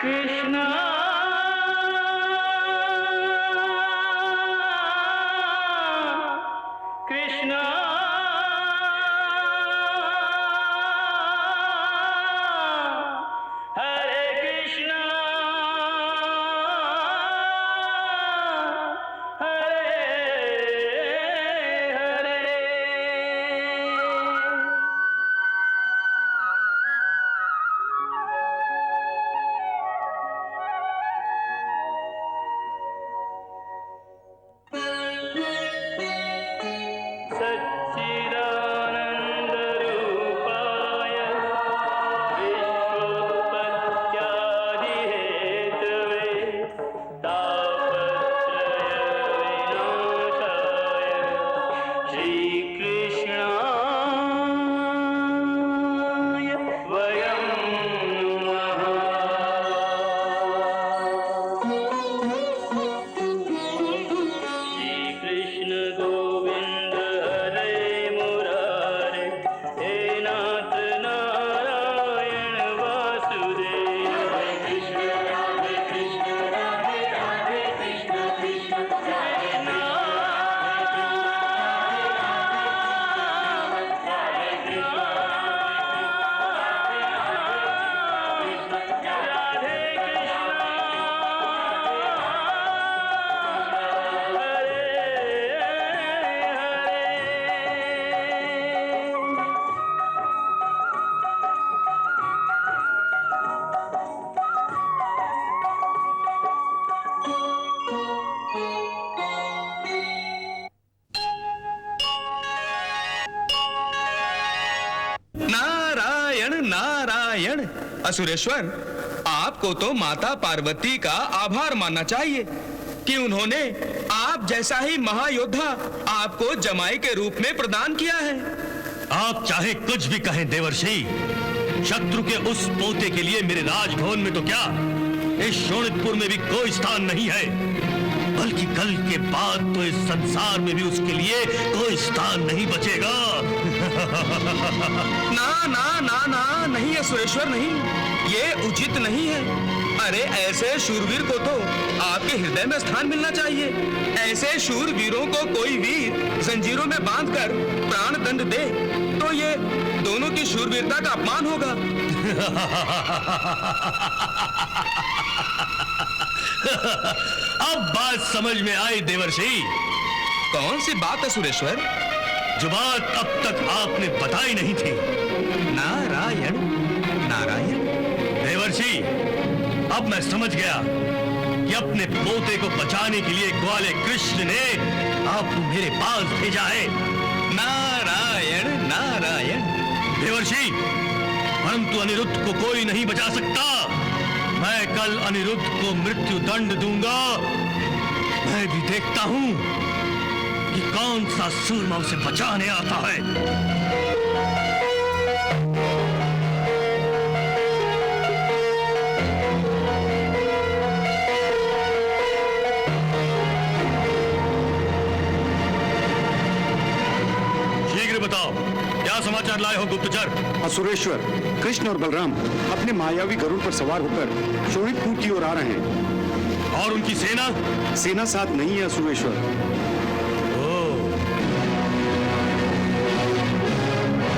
कृष्णा कृष्णा हरे कृष्णा हरे हरे। सच्चिदानन्दरूपाय विश्वोत्पत्त्यादिहेतवे तापत्रयविनाशाय श्रीकृष्णाय वयं नमः। श्रीकृष्ण गोविन्द हरे मुरारे, हे नाथ नारायण वासुदेव। हरे कृष्ण राधे राधे कृष्ण कृष्ण कृष्ण राधे नारायण नारायण। असुरेश्वर, आपको तो माता पार्वती का आभार मानना चाहिए कि उन्होंने आप जैसा ही महायोद्धा आपको जमाई के रूप में प्रदान किया है। आप चाहे कुछ भी कहें देवर्षि, शत्रु के उस पोते के लिए मेरे राजभवन में तो क्या, इस शोणितपुर में भी कोई स्थान नहीं है, बल्कि कल के बाद तो इस संसार में भी उसके लिए कोई स्थान नहीं बचेगा। ना ना ना ना, नहीं असुरेश्वर नहीं, ये उचित नहीं है। अरे ऐसे शूरवीर को तो आपके हृदय में स्थान मिलना चाहिए। ऐसे शूरवीरों को कोई वीर जंजीरों में बांधकर प्राण दंड दे तो ये दोनों की शूरवीरता का अपमान होगा। अब बात समझ में आई देवर्षि। कौन सी बात है सुरेश्वर? जो बात अब तक आपने बताई नहीं थी। नारायण नारायण। देवर्षि, अब मैं समझ गया कि अपने पोते को बचाने के लिए ग्वाले कृष्ण ने आपको मेरे पास भेजा है। नारायण नारायण। देवर्षि, परंतु अनिरुद्ध को कोई नहीं बचा सकता। मैं कल अनिरुद्ध को मृत्यु दंड दूंगा। मैं भी देखता हूं कि कौन सा सूरमा उसे बचाने आता है। शीघ्र बताओ, क्या समाचार लाए हो गुप्तचर? असुरेश्वर, कृष्ण और बलराम अपने मायावी गरुड़ पर सवार होकर शोणितपुर की ओर आ रहे हैं। और उनकी सेना? सेना साथ नहीं है असुरेश्वर। तो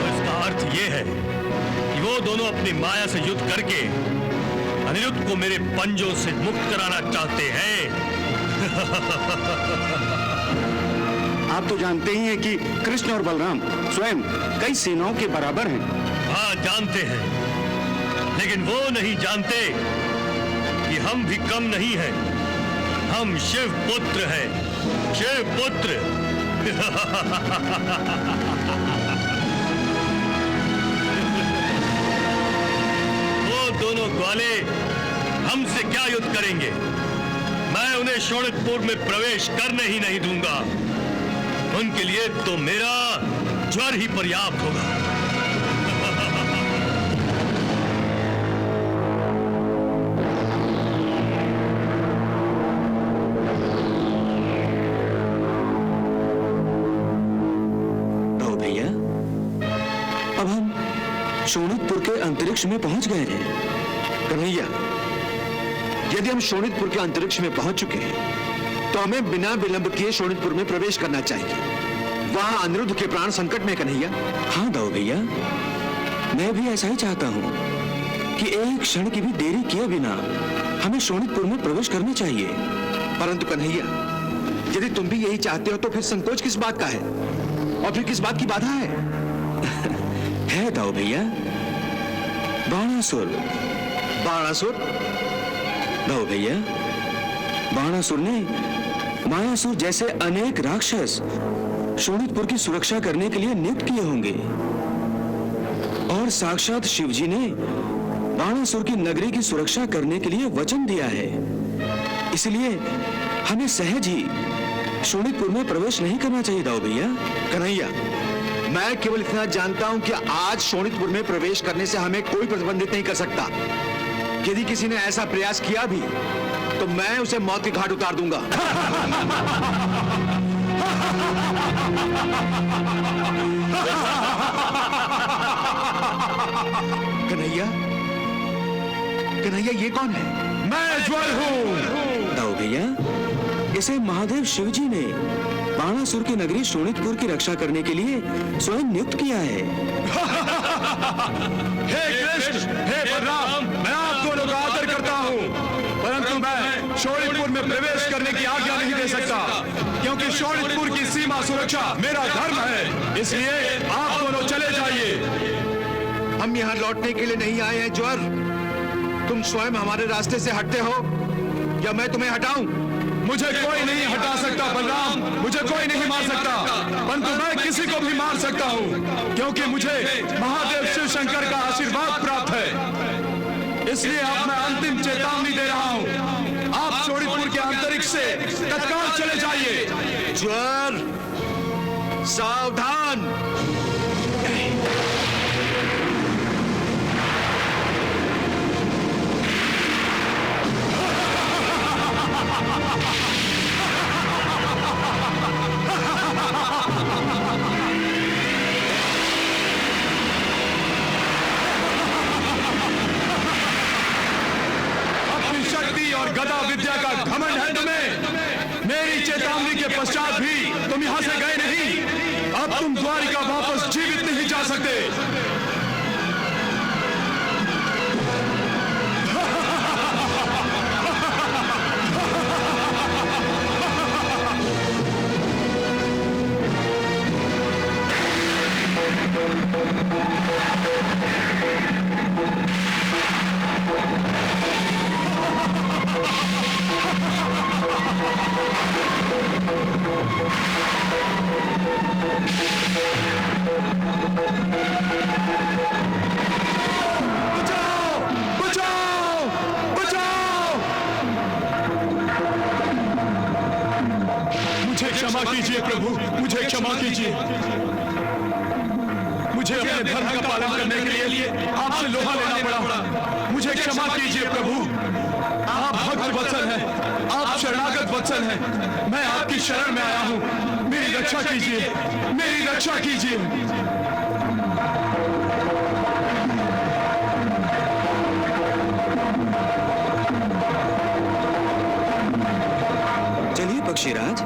इसका अर्थ यह है कि वो दोनों अपनी माया से युद्ध करके अनिरुद्ध को मेरे पंजों से मुक्त कराना चाहते हैं। आप तो जानते ही हैं कि कृष्ण और बलराम स्वयं कई सेनाओं के बराबर हैं। हाँ, जानते हैं, लेकिन वो नहीं जानते कि हम भी कम नहीं हैं। हम शिव पुत्र हैं, शिव पुत्र। वो दोनों ग्वाले हमसे क्या युद्ध करेंगे? मैं उन्हें शोणितपुर में प्रवेश करने ही नहीं दूंगा। उनके लिए तो मेरा ज्वर ही पर्याप्त होगा। तो भैया, अब हम शोणितपुर के अंतरिक्ष में पहुंच गए हैं। कन्हैया, यदि हम शोणितपुर के अंतरिक्ष में पहुंच चुके हैं तो हमें बिना विलंब किए शोणितपुर में प्रवेश करना चाहिए। वहां अनिरुद्ध के प्राण संकट में कन्हैया। हाँ दाऊ भैया, मैं भी ऐसा ही चाहता हूँ कि एक क्षण की भी देरी किए बिना हमें शोणितपुर में प्रवेश करना चाहिए। परंतु कन्हैया, यदि तुम भी यही चाहते हो तो फिर संकोच किस बात का है और फिर किस बात की बाधा है? है दाऊ भैया, बाणासुर। बाणासुर? दाऊ भैया, बाणासुर ने मायासुर जैसे अनेक राक्षस शोणितपुर की सुरक्षा करने के लिए नियुक्त किए होंगे और साक्षात शिवजी ने बाणासुर की नगरी की सुरक्षा करने के लिए वचन दिया है। इसलिए हमें सहज ही शोणितपुर में प्रवेश नहीं करना चाहिए दाऊ भैया। कन्हैया, मैं केवल इतना जानता हूं कि आज शोणितपुर में प्रवेश करने से हमें कोई प्रतिबंधित नहीं कर सकता। यदि किसी ने ऐसा प्रयास किया भी तो मैं उसे मौत के घाट उतार दूंगा। कन्हैया, कन्हैया ये कौन है? मैं ज्वर हूँ। दाऊ भैया, इसे महादेव शिवजी ने बाणासुर की नगरी शोणितपुर की रक्षा करने के लिए स्वयं नियुक्त किया है। हे कृष्ण, हे बलराम, मैं आप दोनों का आदर करता हूँ, परंतु मैं शोणितपुर में प्रवेश करने की आज्ञा नहीं दे सकता, क्योंकि शोणितपुर की सीमा सुरक्षा मेरा धर्म है। इसलिए आप दोनों चले जाइए। हम यहाँ लौटने के लिए नहीं आए हैं ज्वर। तुम स्वयं हमारे रास्ते से हटते हो या मैं तुम्हें हटाऊं? मुझे कोई नहीं हटा सकता बलराम, मुझे कोई नहीं मार सकता, परंतु मैं किसी को भी मार सकता हूँ, क्योंकि मुझे महादेव शिव शंकर का आशीर्वाद प्राप्त है। इसलिए अब मैं अंतिम चेतावनी दे रहा हूँ, आप शोणितपुर के अंतरिक्ष से तत्काल चले जाइए। ज्वर, सावधान। और गदा विद्या का घमंड है तुम्हें। मेरी चेतावनी के पश्चात भी तुम यहां से गए नहीं। अब तुम द्वारिका वापस जीवित नहीं जा सकते। क्षमा कीजिए प्रभु, मुझे क्षमा कीजिए। मुझे अपने धर्म का पालन करने के लिए आपसे लोहा लेना पड़ा। मुझे क्षमा कीजिए प्रभु। आप भक्त वत्सल हैं, आप शरणागत वत्सल हैं। मैं आपकी शरण में आया हूँ, मेरी रक्षा कीजिए, मेरी रक्षा कीजिए। चलिए पक्षीराज,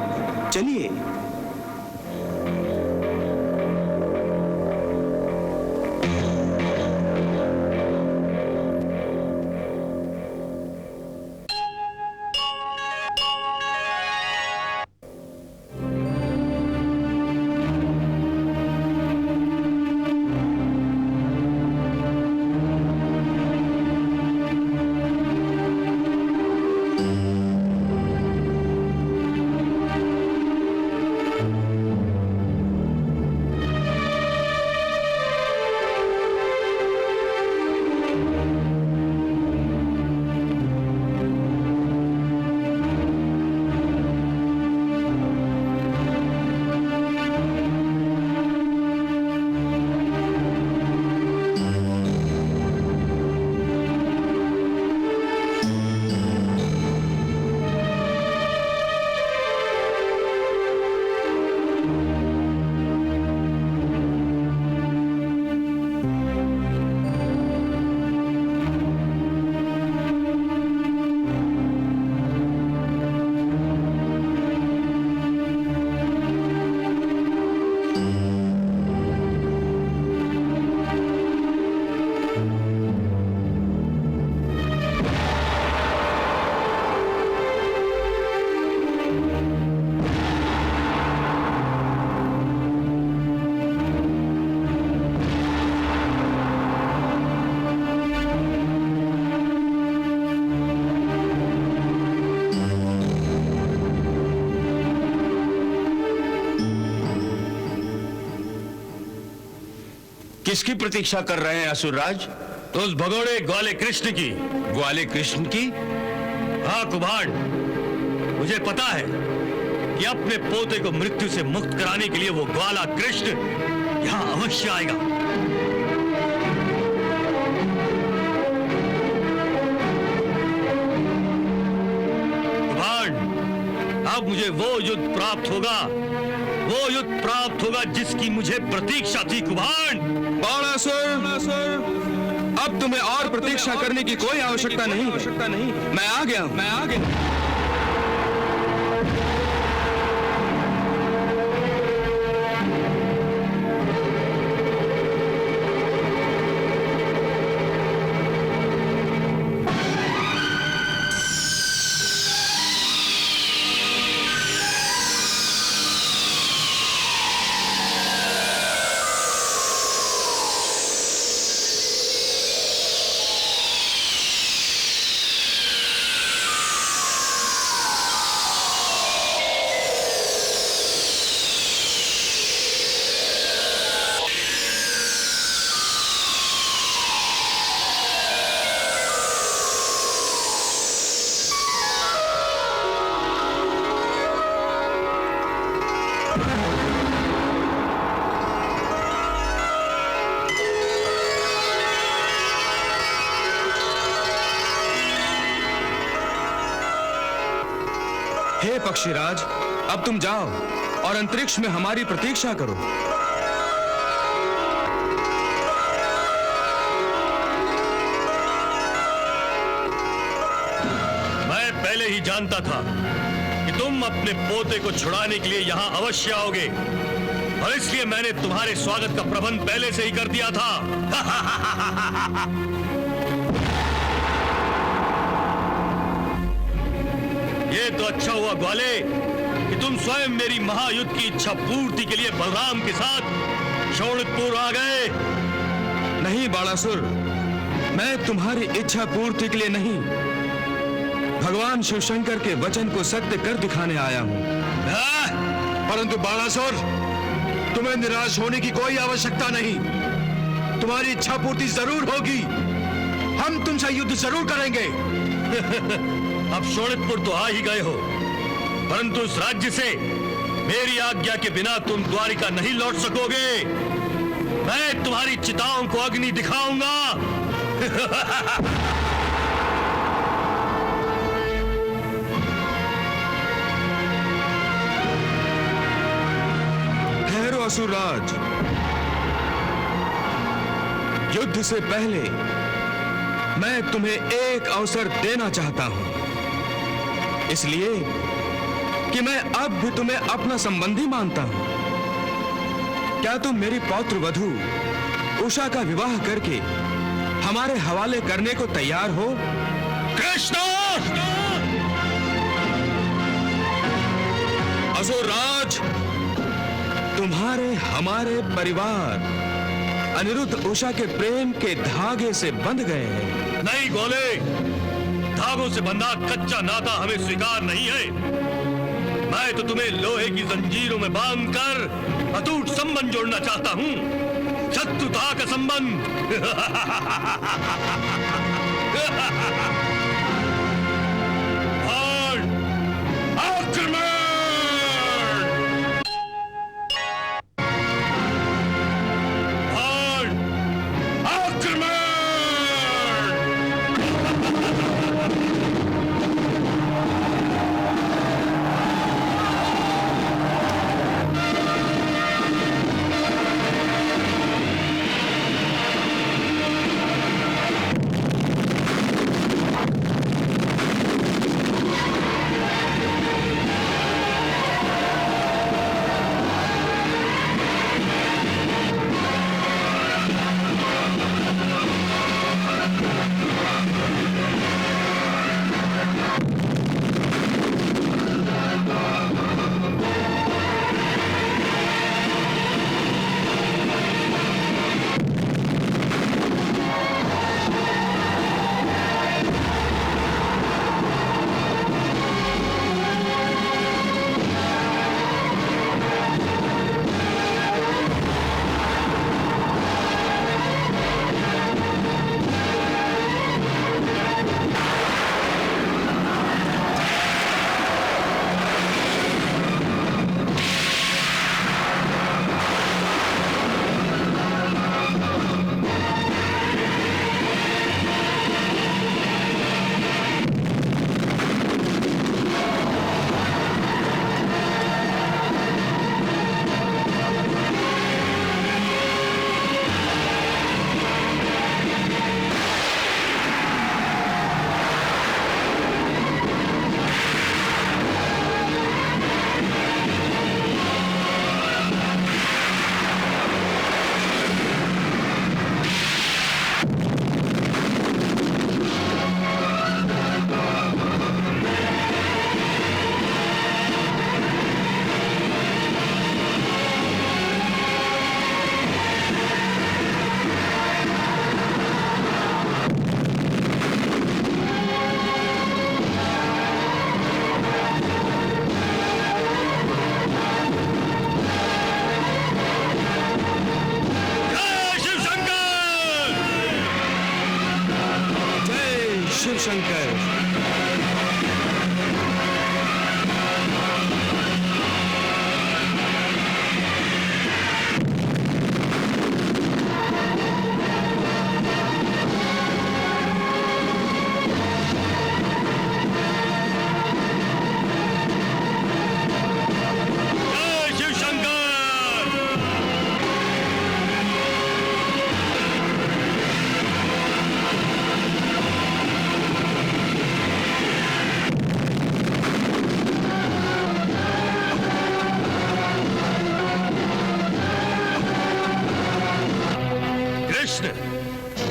चलिए। किसकी प्रतीक्षा कर रहे हैं असुरराज? तो उस भगोड़े ग्वाले कृष्ण की। ग्वाले कृष्ण की? हाँ कुभाड़, मुझे पता है कि अपने पोते को मृत्यु से मुक्त कराने के लिए वो ग्वाला कृष्ण यहां अवश्य आएगा। कुभाड़, अब मुझे वो युद्ध प्राप्त होगा जिसकी मुझे प्रतीक्षा थी। कुभाड़, बाणासुर, अब तुम्हें और प्रतीक्षा करने की कोई आवश्यकता नहीं। मैं आ गया हूं। हे पक्षीराज, अब तुम जाओ और अंतरिक्ष में हमारी प्रतीक्षा करो। मैं पहले ही जानता था कि तुम अपने पोते को छुड़ाने के लिए यहां अवश्य आओगे, और इसलिए मैंने तुम्हारे स्वागत का प्रबंध पहले से ही कर दिया था। ये तो अच्छा हुआ ग्वाले कि तुम स्वयं मेरी महायुद्ध की इच्छा पूर्ति के लिए बलराम के साथ शोणितपुर आ गए। नहीं बाणासुर, मैं तुम्हारी इच्छा पूर्ति के लिए नहीं, भगवान शिवशंकर के वचन को सत्य कर दिखाने आया हूं। परंतु बाणासुर, तुम्हें निराश होने की कोई आवश्यकता नहीं। तुम्हारी इच्छा पूर्ति जरूर होगी। हम तुमसे युद्ध जरूर करेंगे। अब शोणितपुर तो आ ही गए हो, परंतु उस राज्य से मेरी आज्ञा के बिना तुम द्वारिका नहीं लौट सकोगे। मैं तुम्हारी चिताओं को अग्नि दिखाऊंगा। ठहरो असुरराज, युद्ध से पहले मैं तुम्हें एक अवसर देना चाहता हूं, इसलिए कि मैं अब भी तुम्हें अपना संबंधी मानता हूं। क्या तुम मेरी पौत्र वधू उषा का विवाह करके हमारे हवाले करने को तैयार हो? कृष्ण! असुरराज, तुम्हारे हमारे परिवार अनिरुद्ध उषा के प्रेम के धागे से बंध गए हैं। नहीं गोले, धागों से बंधा कच्चा नाता हमें स्वीकार नहीं है। मैं तो तुम्हें लोहे की जंजीरों में बांधकर अटूट संबंध जोड़ना चाहता हूं, शत्रुता का संबंध।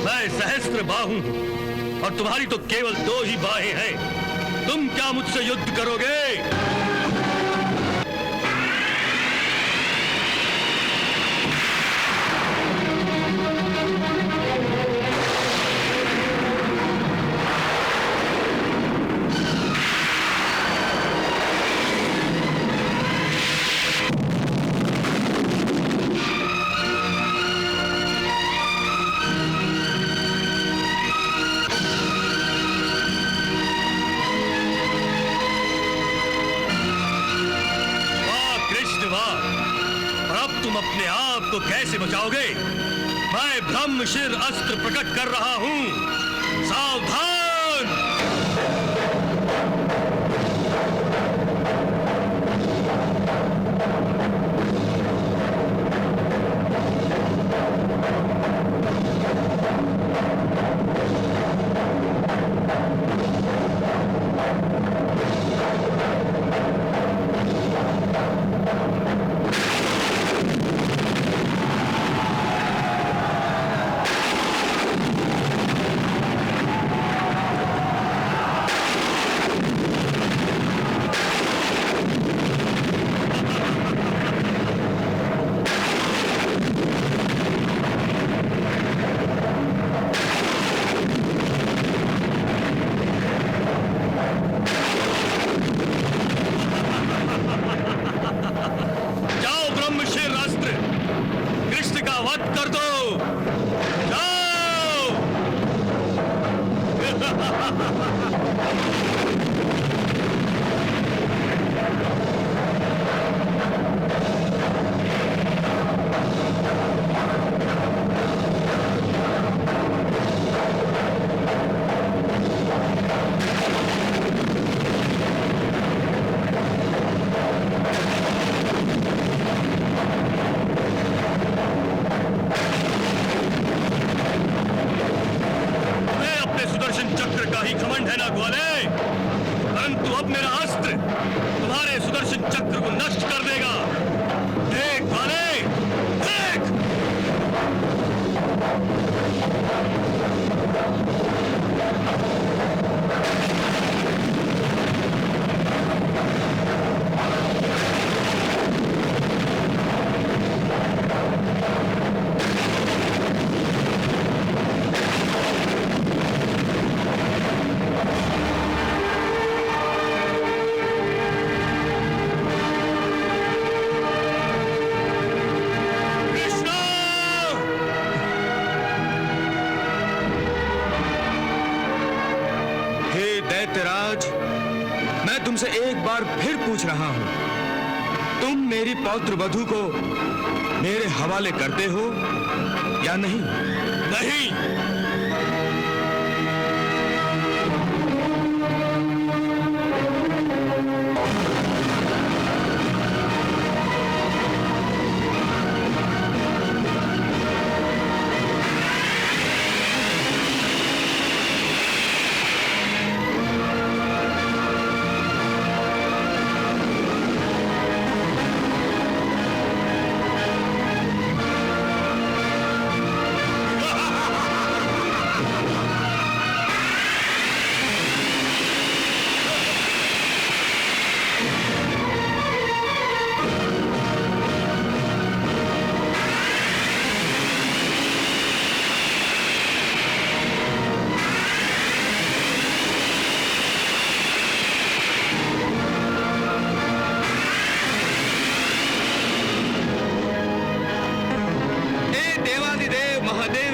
मैं सहस्त्र बाहु हूं और तुम्हारी तो केवल 2 ही बाहें हैं। तुम क्या मुझसे युद्ध करोगे? अपने आप को कैसे बचाओगे? मैं ब्रह्मशिर अस्त्र प्रकट कर रहा हूं। सावधान! तुमसे एक बार फिर पूछ रहा हूं, तुम मेरी पौत्र वधू को मेरे हवाले करते हो या नहीं? नहीं।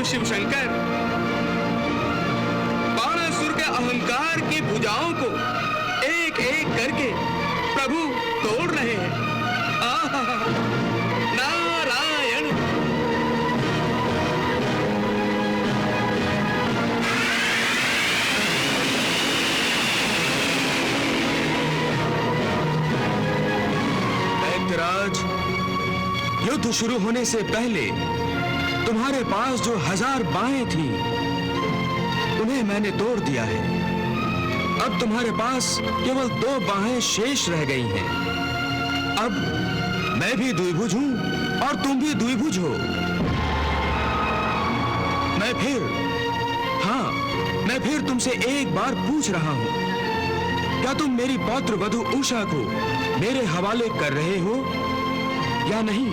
शिव शंकर, बाणासुर के अहंकार की भुजाओं प्रभु तोड़ रहे हैं। आहा, नारायण। दैत्यराज, युद्ध शुरू होने से पहले तुम्हारे पास जो 1000 बाहें थीं, उन्हें मैंने तोड़ दिया है। अब तुम्हारे पास केवल 2 बाहें शेष रह गई हैं। अब मैं भी द्विभुज हूं और तुम भी द्विभुज हो। मैं फिर तुमसे एक बार पूछ रहा हूं, क्या तुम मेरी पौत्र वधू उषा को मेरे हवाले कर रहे हो या नहीं?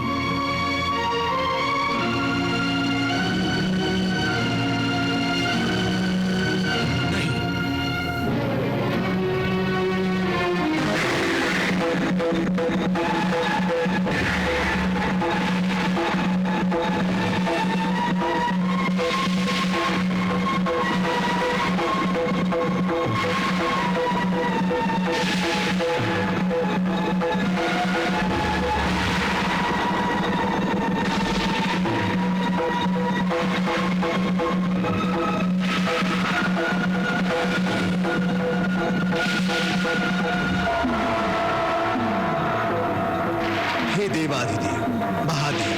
हे देवाधिदेव महादेव,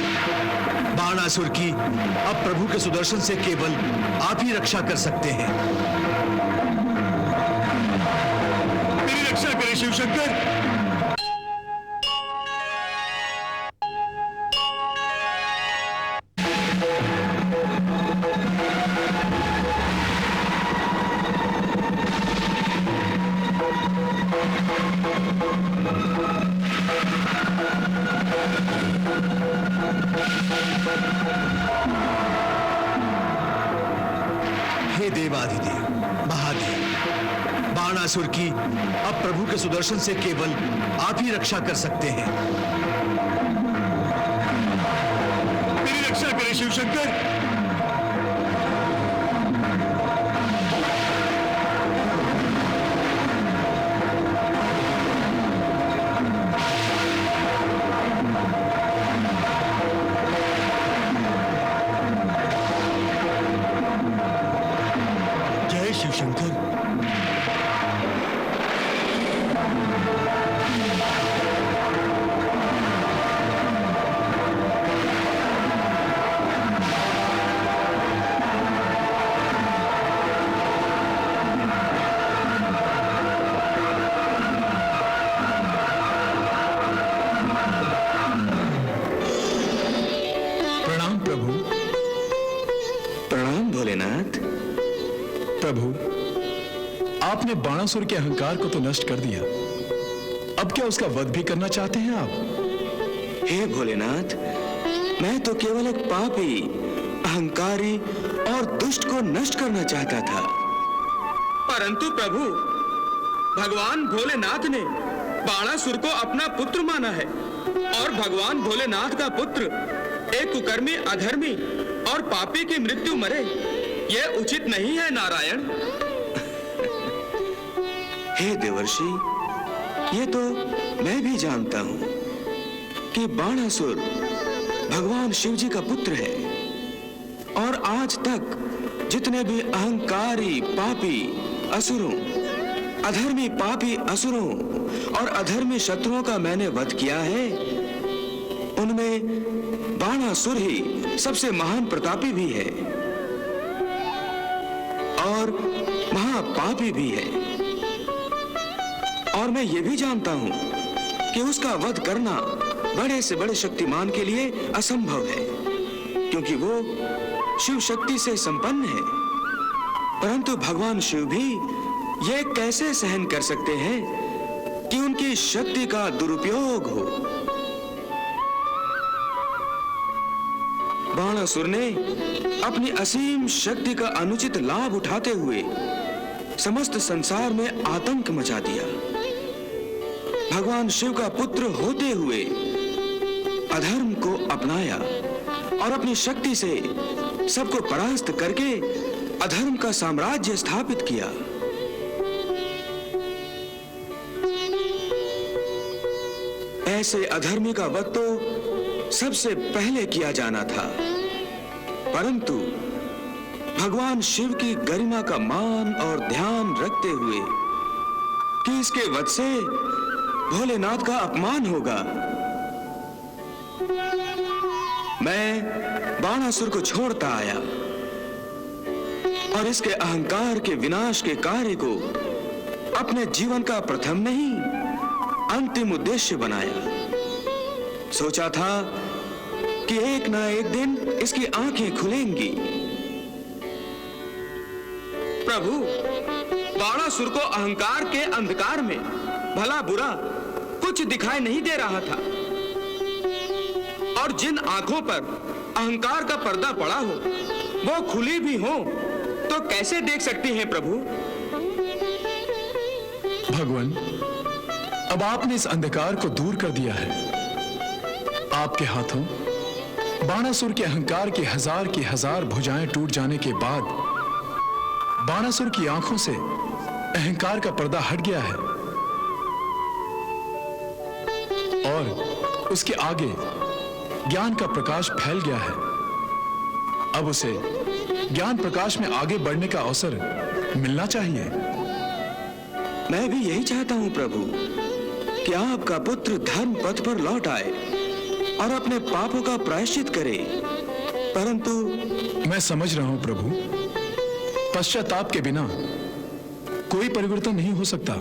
बाणासुर की अब प्रभु के सुदर्शन से केवल आप ही रक्षा कर सकते हैं। मेरी रक्षा करें शिवशंकर। हे देवाधिदेव महादेव, बाणासुर की अब प्रभु के सुदर्शन से केवल आप ही रक्षा कर सकते हैं। मेरी रक्षा करें शिवशंकर। शिवशंकर, प्रणाम प्रभु। प्रणाम भोलेनाथ। प्रभु, आपने बाणासुर के अहंकार को तो नष्ट कर दिया, अब क्या उसका वध भी करना चाहते हैं आप? हे भोलेनाथ, मैं तो केवल एक पापी, अहंकारी और दुष्ट को नष्ट करना चाहता था। परंतु प्रभु, भगवान भोलेनाथ ने बाणासुर को अपना पुत्र माना है और भगवान भोलेनाथ का पुत्र एक कुकर्मी, अधर्मी और पापी की मृत्यु मरे, यह उचित नहीं है नारायण। हे देवर्षि, ये तो मैं भी जानता हूं कि बाणासुर भगवान शिव जी का पुत्र है और आज तक जितने भी अहंकारी पापी असुरों, अधर्मी पापी असुरों और अधर्मी शत्रुओं का मैंने वध किया है, उनमें बाणासुर ही सबसे महान प्रतापी भी है और महापापी भी है। और मैं ये भी जानता हूं कि उसका वध करना बड़े से बड़े शक्तिमान के लिए असंभव है, क्योंकि वो शिव शक्ति से संपन्न है। परंतु भगवान शिव भी ये कैसे सहन कर सकते हैं कि उनकी शक्ति का दुरुपयोग हो। बाणासुर ने अपनी असीम शक्ति का अनुचित लाभ उठाते हुए समस्त संसार में आतंक मचा दिया। भगवान शिव का पुत्र होते हुए अधर्म को अपनाया और अपनी शक्ति से सबको परास्त करके अधर्म का साम्राज्य स्थापित किया। ऐसे अधर्मी का वध तो सबसे पहले किया जाना था, परंतु भगवान शिव की गरिमा का मान और ध्यान रखते हुए कि इसके वध से भोलेनाथ का अपमान होगा, मैं बाणासुर को छोड़ता आया और इसके अहंकार के विनाश के कार्य को अपने जीवन का प्रथम नहीं अंतिम उद्देश्य बनाया। सोचा था कि एक ना एक दिन इसकी आंखें खुलेंगी। प्रभु, बाणासुर को अहंकार के अंधकार में भला बुरा कुछ दिखाई नहीं दे रहा था, और जिन आंखों पर अहंकार का पर्दा पड़ा हो वो खुली भी हो तो कैसे देख सकती हैं प्रभु? भगवान, अब आपने इस अंधकार को दूर कर दिया है। आपके हाथों बाणासुर के अहंकार की हजार भुजाएं टूट जाने के बाद बाणासुर की आंखों से अहंकार का पर्दा हट गया है और उसके आगे ज्ञान का प्रकाश फैल गया है। अब उसे ज्ञान प्रकाश में आगे बढ़ने का अवसर मिलना चाहिए। मैं भी यही चाहता हूं प्रभु कि आपका पुत्र धर्म पथ पर लौट आए और अपने पापों का प्रायश्चित करे, परंतु मैं समझ रहा हूं प्रभु, पश्चाताप के बिना कोई परिवर्तन नहीं हो सकता।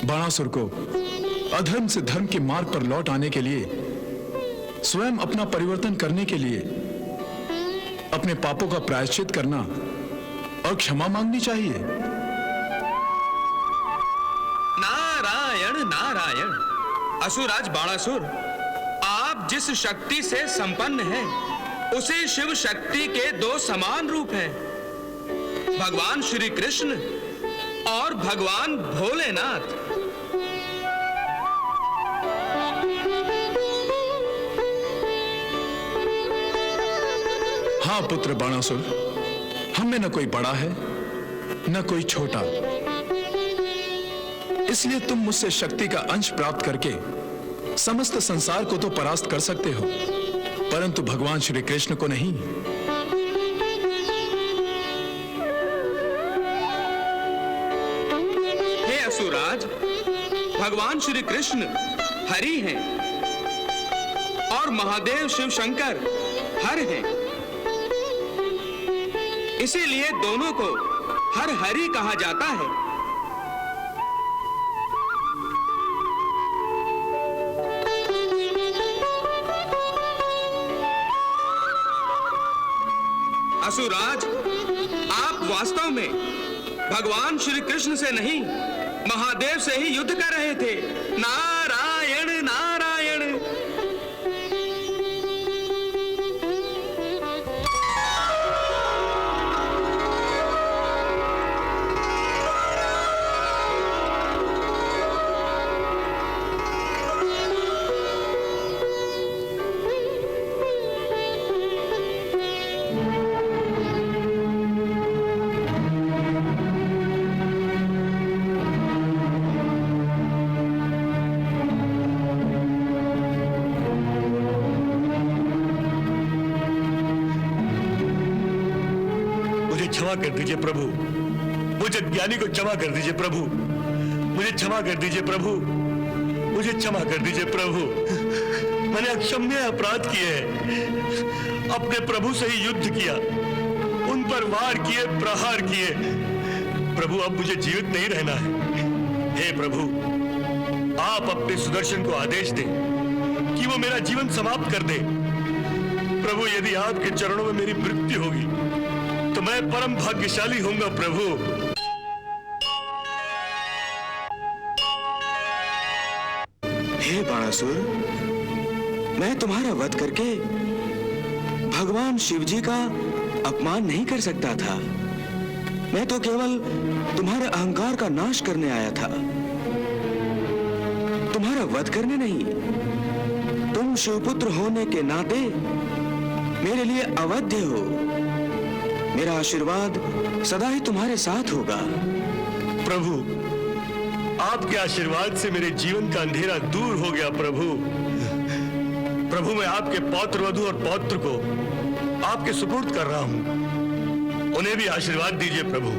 बाणासुर को अधर्म से धर्म के मार्ग पर लौट आने के लिए, स्वयं अपना परिवर्तन करने के लिए अपने पापों का प्रायश्चित करना और क्षमा मांगनी चाहिए। नारायण नारायण। असुराज बाणासुर, आप जिस शक्ति से संपन्न हैं उसी शिव शक्ति के दो समान रूप हैं, भगवान श्री कृष्ण और भगवान भोलेनाथ। हाँ पुत्र बाणासुर, हम में न कोई बड़ा है न कोई छोटा, इसलिए तुम मुझसे शक्ति का अंश प्राप्त करके समस्त संसार को तो परास्त कर सकते हो, परंतु भगवान श्री कृष्ण को नहीं। हे असुराज, भगवान श्री कृष्ण हरि हैं और महादेव शिव शंकर हर हैं, इसीलिए दोनों को हर हरि कहा जाता है। असुराज, आप वास्तव में भगवान श्री कृष्ण से नहीं महादेव से ही युद्ध कर रहे थे। नारायण नारायण। क्षमा कर दीजिए प्रभु, मुझे ज्ञानी को क्षमा कर दीजिए प्रभु, मुझे क्षमा कर दीजिए प्रभु, मुझे क्षमा कर दीजिए प्रभु। मैंने अक्षम्य अपराध किए हैं, अपने प्रभु से ही युद्ध किया, उन पर वार किए, प्रहार किए। प्रभु, अब मुझे जीवित नहीं रहना है। हे प्रभु, आप अपने सुदर्शन को आदेश दें कि वो मेरा जीवन समाप्त कर दे। प्रभु, यदि आपके चरणों में मेरी मृत्यु होगी तो मैं परम भाग्यशाली होऊंगा प्रभु। हे बाणासुर, मैं तुम्हारा वध करके भगवान शिवजी का अपमान नहीं कर सकता था। मैं तो केवल तुम्हारे अहंकार का नाश करने आया था, तुम्हारा वध करने नहीं। तुम शिवपुत्र होने के नाते मेरे लिए अवध्य हो। मेरा आशीर्वाद सदा ही तुम्हारे साथ होगा। प्रभु, आपके आशीर्वाद से मेरे जीवन का अंधेरा दूर हो गया प्रभु। प्रभु मैं आपके पौत्र वधू और पौत्र को आपके सुपुर्द कर रहा हूं, उन्हें भी आशीर्वाद दीजिए प्रभु।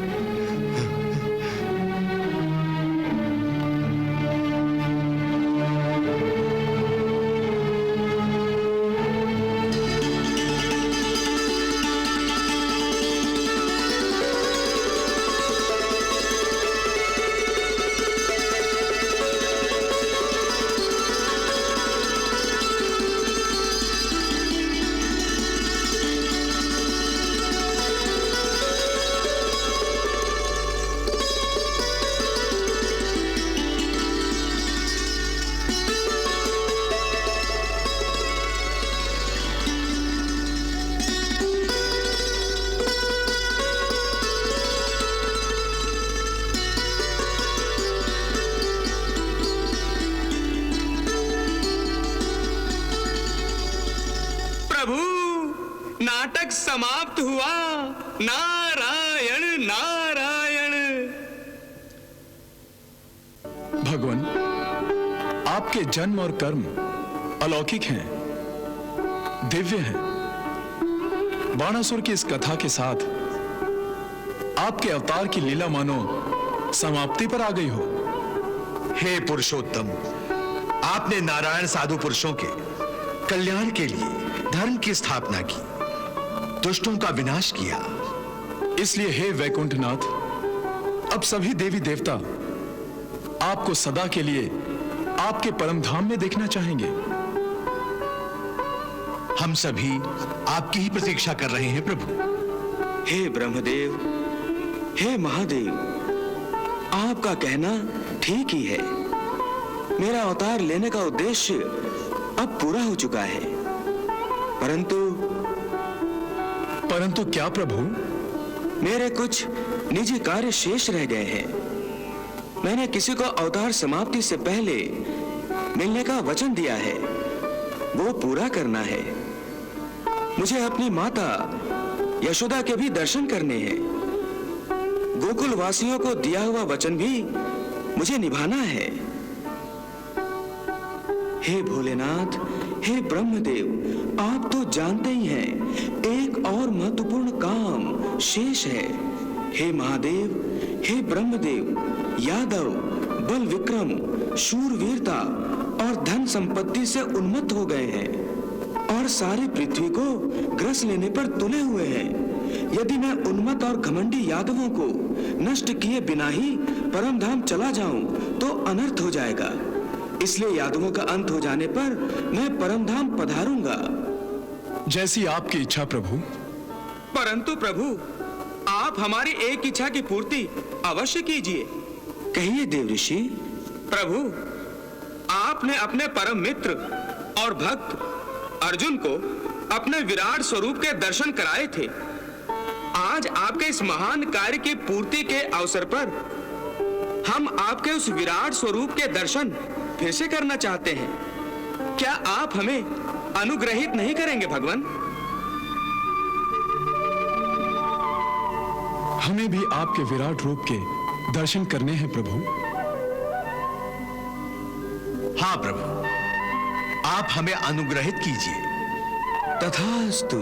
नाटक समाप्त हुआ। नारायण नारायण। भगवान, आपके जन्म और कर्म अलौकिक हैं, दिव्य हैं। बाणासुर की इस कथा के साथ आपके अवतार की लीला मानो समाप्ति पर आ गई हो। हे पुरुषोत्तम, आपने नारायण साधु पुरुषों के कल्याण के लिए धर्म की स्थापना की, दुष्टों का विनाश किया। इसलिए हे वैकुंठनाथ, अब सभी देवी देवता आपको सदा के लिए आपके परम धाम में देखना चाहेंगे। हम सभी आपकी ही प्रतीक्षा कर रहे हैं प्रभु। हे ब्रह्मदेव, हे महादेव, आपका कहना ठीक ही है। मेरा अवतार लेने का उद्देश्य अब पूरा हो चुका है, परंतु क्या प्रभु? मेरे कुछ निजी कार्य शेष रह गए हैं। मैंने किसी को अवतार समाप्ति से पहले मिलने का वचन दिया है, वो पूरा करना है। मुझे अपनी माता यशोदा के भी दर्शन करने हैं। गोकुल वासियों को दिया हुआ वचन भी मुझे निभाना है। हे भोलेनाथ, हे ब्रह्मदेव, आप तो जानते ही हैं, एक और महत्वपूर्ण काम शेष है। हे महादेव, हे ब्रह्मदेव, यादव बल विक्रम, शूरवीरता और धन संपत्ति से उन्मत्त हो गए हैं और सारी पृथ्वी को ग्रस लेने पर तुले हुए हैं। यदि मैं उन्मत्त और घमंडी यादवों को नष्ट किए बिना ही परम धाम चला जाऊं तो अनर्थ हो जाएगा। इसलिए यादवों का अंत हो जाने पर मैं परम धाम पधारूंगा। जैसी आपकी इच्छा प्रभु। परंतु प्रभु, आप हमारी एक इच्छा की पूर्ति अवश्य कीजिए। कहिए देव ऋषि। प्रभु, आपने अपने परम मित्र और भक्त अर्जुन को अपने विराट स्वरूप के दर्शन कराए थे। आज आपके इस महान कार्य की पूर्ति के अवसर पर हम आपके उस विराट स्वरूप के दर्शन फिर से करना चाहते हैं। क्या आप हमें अनुग्रहित नहीं करेंगे भगवान? हमें भी आपके विराट रूप के दर्शन करने हैं प्रभु। हाँ प्रभु, आप हमें अनुग्रहित कीजिए। तथास्तु।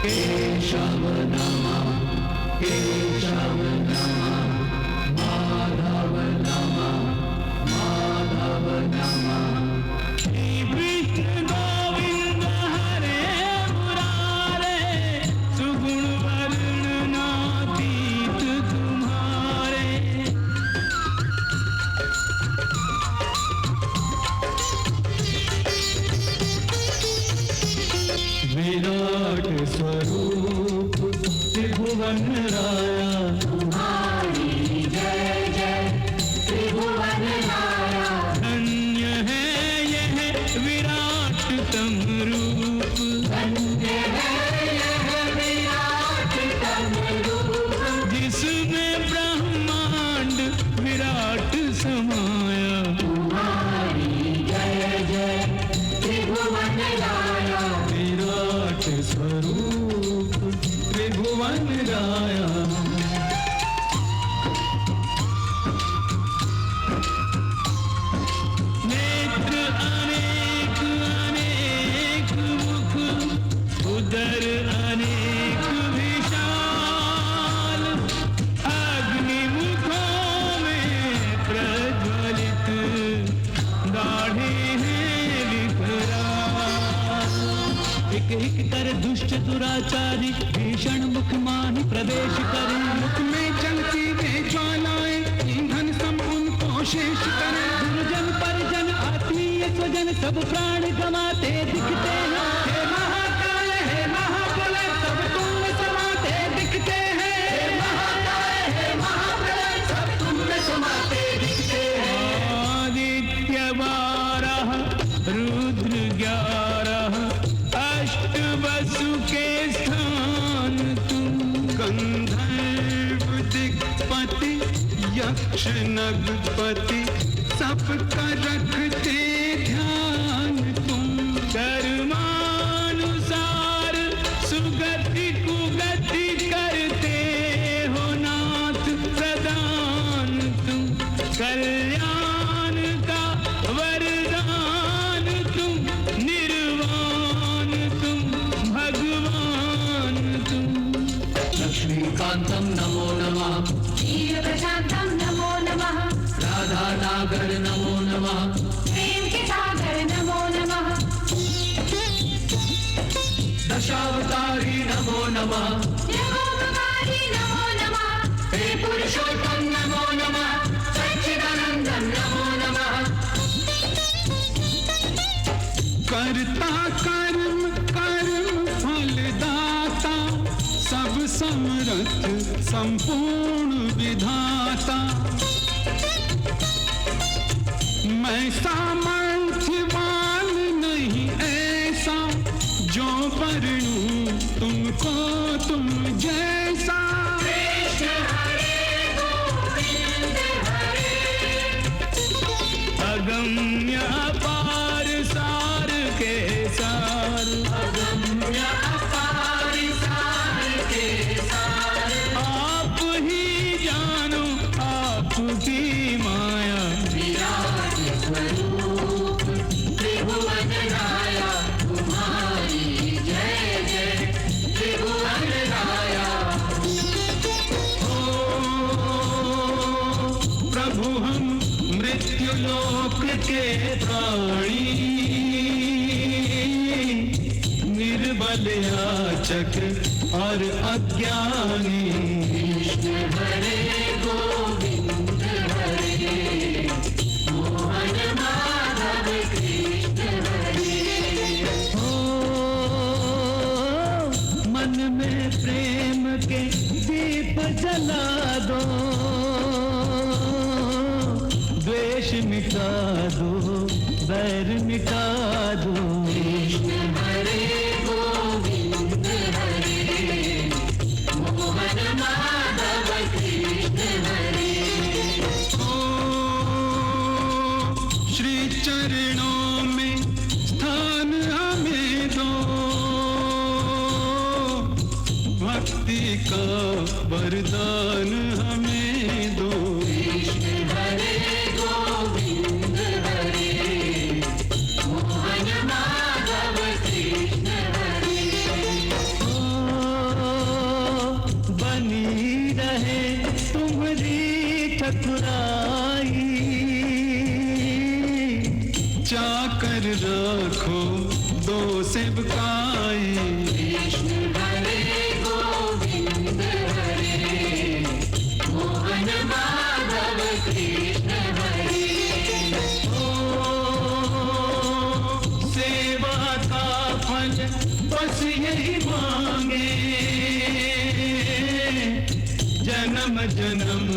केशव नमः केशव नमः माधव नमः माधव नमः श्री कृष्ण गोविंद हरे मुरारे सुगुण वर्णनातीत तुम्हारे विराट स्वरूप त्रिभुवन राया तुम्हारी जय जय त्रिभुवन राया धन्य है यह विराट तम रूप धन्य है यह विराट तम रूप जिसमें ब्रह्मांड विराट समाया तुम्हारी जय जय त्रिभुवन राया विराट स्वरूप त्रिभुवन राया नेत्र अनेक अनेक मुख उदर अनेक विशाल अग्नि मुखों में प्रज्वलित दाढ़े हैं विकराल एक एक कर दुष्ट दुराचारी भीषण मुख माहि प्रवेश करे मुख में जलती वे ज्वालाएं ईंधन सम उनको शेष करे गुरुजन परिजन आत्मीय स्वजन सब प्राण गंवाते दिखते हैं हे महाकाल हे महाप्रलय सब तुम में समाते दिखते हैं हे महाकाल हे महाप्रलय सब तुम में समाते दिखते हैं आदित्य 12 रुद्र 11 अष्ट वसु के स्थान तुम गंधर्व दिक्पति यक्ष नगपति सबका रखते ध्यान तुम कर्मानुसार सुगति कुगति करते हो नाथ प्रदान तुम कल्याण का वरदान तुम निर्वाण तुम भगवान तुम लक्ष्मीकांतं नमो नमः क्षीरप्रशान्तं नमो नमः राधा नागर नमो नमः प्रेम के सागर नमो नमः दशावतारी नमो नमः योगकारी नमो नमः हे पुरुषोत्तम नमो नमः सच्चिदानंदं नमो नमः करता कर्म कर्म फलदाता सब समर्थ संपूर्ण विधाता मैं सामर्थ्यवान नहीं ऐसा जो परणू तुमको तुम जैसा कृष्ण हरे गोविंद हरे अगम्य अपार सार के सार अगम्य अपार सार के सार आप ही जानो आपकी माया विराट स्वरूप त्रिभुवन राया तुम्हारी जय जय त्रिभुवन राया ओ प्रभु हम मृत्युलोक के प्राणी निर्बल याचक और अज्ञानी कृष्ण हरे गोविंद हरे मोहन माधव कृष्ण हरे हो मन में प्रेम के दीप जला दो द्वेष मिटा दो बैर मिटा दो कृष्ण हरे गोविंद हरे मोहन माधव कृष्ण हरे श्री चरणों में स्थान हमें दो भक्ति का वरदान हमें दो कृष्ण हरे गोविंद हरे मोहन माधव कृष्ण हरे मथुराई, चाकर रखो दो सेवकाई। कृष्ण हरे गोविंद हरे, मोहन माधव कृष्ण हरे। सेवा का फल बस यही मांगे, जन्म जन्म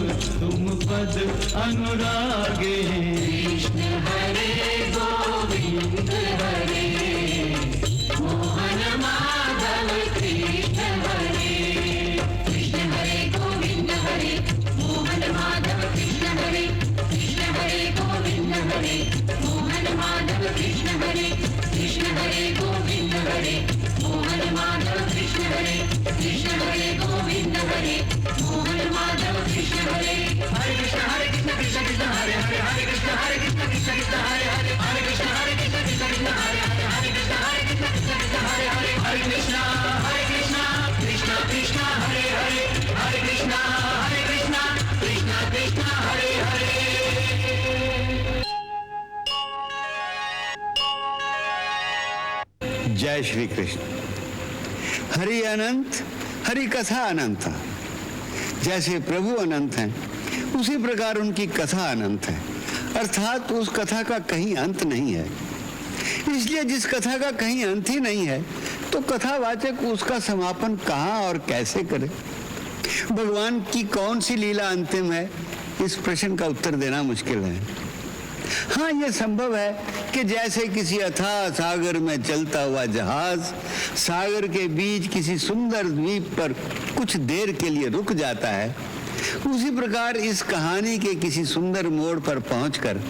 तुम पद अनुरागे। कृष्ण हरे गोविंद हरे, मोहन माधव कृष्ण हरे। कृष्ण हरे गोविंद हरे, मोहन माधव कृष्ण हरे। कृष्ण हरे गोविंद हरे, मोहन माधव कृष्ण हरे। कृष्ण हरे गोविंद हरे, मोहन माधव कृष्ण हरे। कृष्ण हरे गोविंद हरे, मोहन माधव कृष्ण हरे। हरे कृष्ण कृष्ण कृष्ण हरे हरे, हरे कृष्ण कृष्ण कृष्ण हरे हरे, हरे कृष्ण कृष्ण कृष्ण हरे हरे, हरे कृष्ण कृष्ण कृष्ण हरे हरे, हरे कृष्ण कृष्ण कृष्ण हरे हरे, हरे कृष्ण कृष्ण कृष्ण हरे हरे। जय श्री कृष्ण। हरि अनंत, हरि कथा अनंत। जैसे प्रभु अनंत हैं, उसी प्रकार उनकी कथा अनंत है, अर्थात उस कथा का कहीं अंत नहीं है। इसलिए जिस कथा का कहीं अंत ही नहीं है, तो कथावाचक उसका समापन कहाँ और कैसे करे? भगवान की कौन सी लीला अंतिम है, इस प्रश्न का उत्तर देना मुश्किल है। हाँ, यह संभव है कि जैसे किसी अथाह सागर में चलता हुआ जहाज सागर के बीच किसी सुंदर द्वीप पर कुछ देर के लिए रुक जाता है, उसी प्रकार इस कहानी के किसी सुंदर मोड़ पर पहुंचकर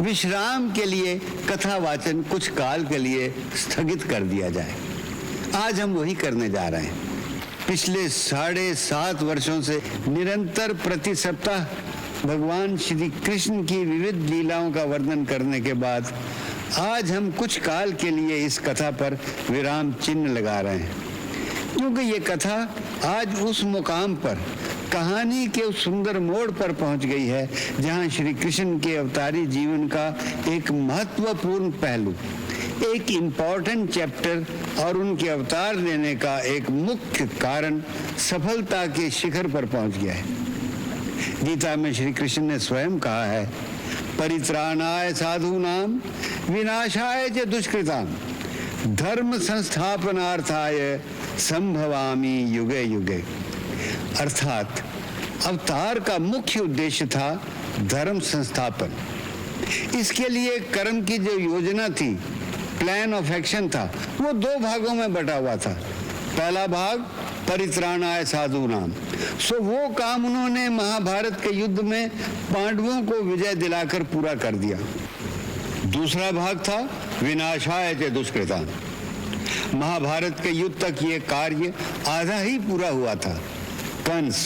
विश्राम के लिए कथावाचन कुछ काल के लिए स्थगित कर दिया जाए। आज हम वही करने जा रहे हैं। पिछले 7.5 वर्षों से निरंतर प्रति सप्ताह भगवान श्री कृष्ण की विविध लीलाओं का वर्णन करने के बाद आज हम कुछ काल के लिए इस कथा पर विराम चिन्ह लगा रहे हैं, क्योंकि ये कथा आज उस मुकाम पर कहानी के उस सुंदर मोड़ पर पहुंच गई है जहां श्री कृष्ण के अवतारी जीवन का एक महत्वपूर्ण पहलू, एक इम्पॉर्टेंट चैप्टर और उनके अवतार लेने का एक मुख्य कारण सफलता के शिखर पर पहुंच गया है। गीता में श्री कृष्ण ने स्वयं कहा है, परित्राणाय साधूनां विनाशाय च दुष्कृतां धर्म संस्थापनार्थाय संभवामि युगे युगे। अर्थात अवतार का मुख्य उद्देश्य था धर्म संस्थापन। इसके लिए कर्म की जो योजना थी, प्लान ऑफ एक्शन था, वो 2 भागों में बटा हुआ था। पहला भाग परित्राणाय साधूनां, सो वो काम उन्होंने महाभारत के युद्ध में पांडवों को विजय दिलाकर पूरा कर दिया। दूसरा भाग था विनाशाय च दुष्कृतां। महाभारत के युद्ध तक ये कार्य आधा ही पूरा हुआ था। कंस,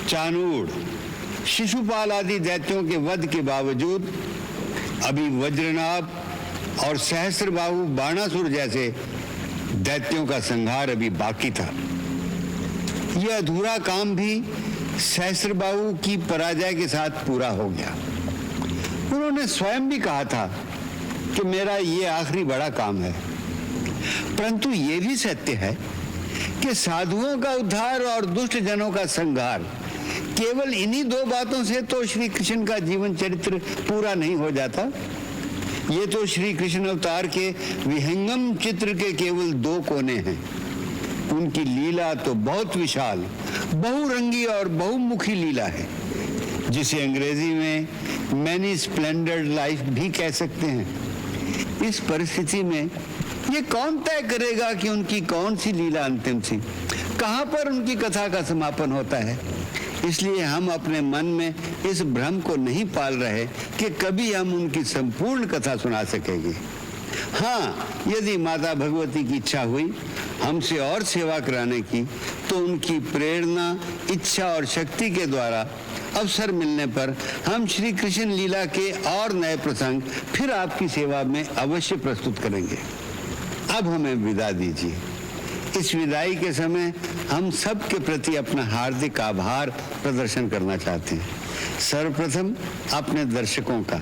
चाणूर, शिशुपाल आदि दैत्यों के वध के बावजूद अभी वज्रनाभ और सहस्त्रबाहु बाणासुर जैसे दैत्यों का संहार अभी बाकी था। यह अधूरा काम भी सहस्त्रबाहु की पराजय के साथ पूरा हो गया। उन्होंने स्वयं भी कहा था कि मेरा ये आखिरी बड़ा काम है। परंतु ये भी सत्य है कि साधुओं का उद्धार और दुष्ट जनों का संहार केवल इन्हीं 2 बातों से तो श्री कृष्ण का जीवन चरित्र पूरा नहीं हो जाता। ये तो श्री कृष्ण अवतार के विहंगम चित्र के केवल 2 कोने हैं। उनकी लीला तो बहुत विशाल, बहुरंगी और बहुमुखी लीला है, जिसे अंग्रेजी में मैनी स्प्लेंडर्ड लाइफ भी कह सकते हैं। इस परिस्थिति में ये कौन तय करेगा कि उनकी कौन सी लीला अंतिम थी, कहाँ पर उनकी कथा का समापन होता है? इसलिए हम अपने मन में इस भ्रम को नहीं पाल रहे कि कभी हम उनकी संपूर्ण कथा सुना सकेंगे। हाँ, यदि माता भगवती की इच्छा हुई हमसे और सेवा कराने की, तो उनकी प्रेरणा, इच्छा और शक्ति के द्वारा अवसर मिलने पर हम श्री कृष्ण लीला के और नए प्रसंग फिर आपकी सेवा में अवश्य प्रस्तुत करेंगे। अब हमें विदा दीजिए। इस विदाई के समय हम सब के प्रति अपना हार्दिक आभार प्रदर्शन करना चाहते हैं। सर्वप्रथम अपने दर्शकों का,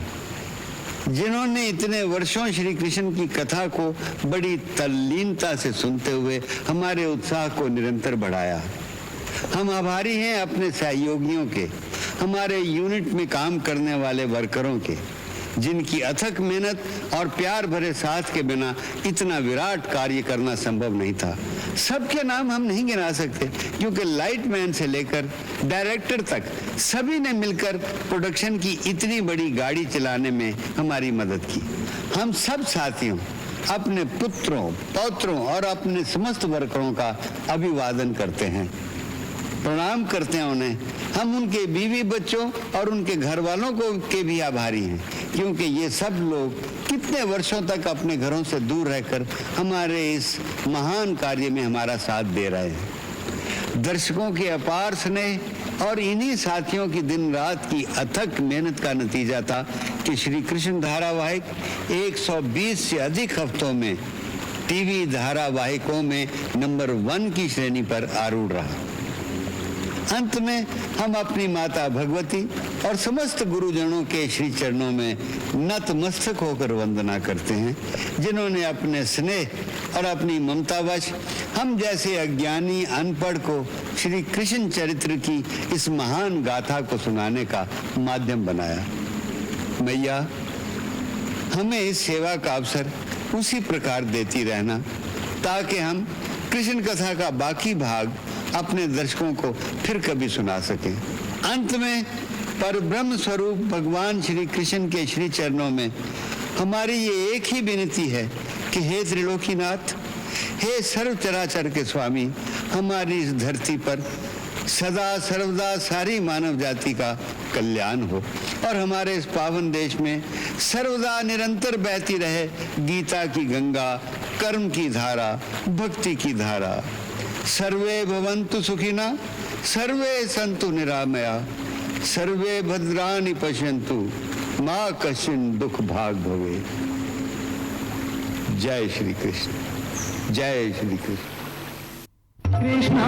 जिन्होंने इतने वर्षों श्री कृष्ण की कथा को बड़ी तल्लीनता से सुनते हुए हमारे उत्साह को निरंतर बढ़ाया। हम आभारी हैं अपने सहयोगियों के, हमारे यूनिट में काम करने वाले वर्करों के, जिनकी अथक मेहनत और प्यार भरे साथ के बिना इतना विराट कार्य करना संभव नहीं था। सबके नाम हम नहीं गिना सकते, क्योंकि लाइटमैन से लेकर डायरेक्टर तक सभी ने मिलकर प्रोडक्शन की इतनी बड़ी गाड़ी चलाने में हमारी मदद की। हम सब साथियों, अपने पुत्रों, पौत्रों और अपने समस्त वर्करों का अभिवादन करते हैं, प्रणाम करते हैं उन्हें। हम उनके बीवी बच्चों और उनके घर वालों को के भी आभारी हैं, क्योंकि ये सब लोग कितने वर्षों तक अपने घरों से दूर रहकर हमारे इस महान कार्य में हमारा साथ दे रहे हैं। दर्शकों के अपार स्नेह और इन्हीं साथियों की दिन रात की अथक मेहनत का नतीजा था कि श्री कृष्ण धारावाहिक 120 से अधिक हफ्तों में टीवी धारावाहिकों में नंबर 1 की श्रेणी पर आरूढ़ रहा। अंत में हम अपनी माता भगवती और समस्त गुरुजनों के श्री चरणों में नतमस्तक होकर वंदना करते हैं, जिन्होंने अपने स्नेह और अपनी ममतावश हम जैसे अज्ञानी अनपढ़ को श्री कृष्ण चरित्र की इस महान गाथा को सुनाने का माध्यम बनाया। मैया, हमें इस सेवा का अवसर उसी प्रकार देती रहना, ताकि हम कृष्ण कथा का बाकी भाग अपने दर्शकों को फिर कभी सुना सकें। अंत में परब्रह्म स्वरूप भगवान श्री कृष्ण के श्री चरणों में हमारी ये एक ही विनती है कि हे त्रिलोकीनाथ, हे सर्व चराचर के स्वामी, हमारी इस धरती पर सदा सर्वदा सारी मानव जाति का कल्याण हो और हमारे इस पावन देश में सर्वदा निरंतर बहती रहे गीता की गंगा, कर्म की धारा, भक्ति की धारा। सर्वे भवन्तु सुखिना, सर्वे सन्तु निरामया, सर्वे भद्राणि पश्यन्तु, मा कश्चिन दुख भाग भवे। जय श्री कृष्ण, जय श्री कृष्ण। कृष्णा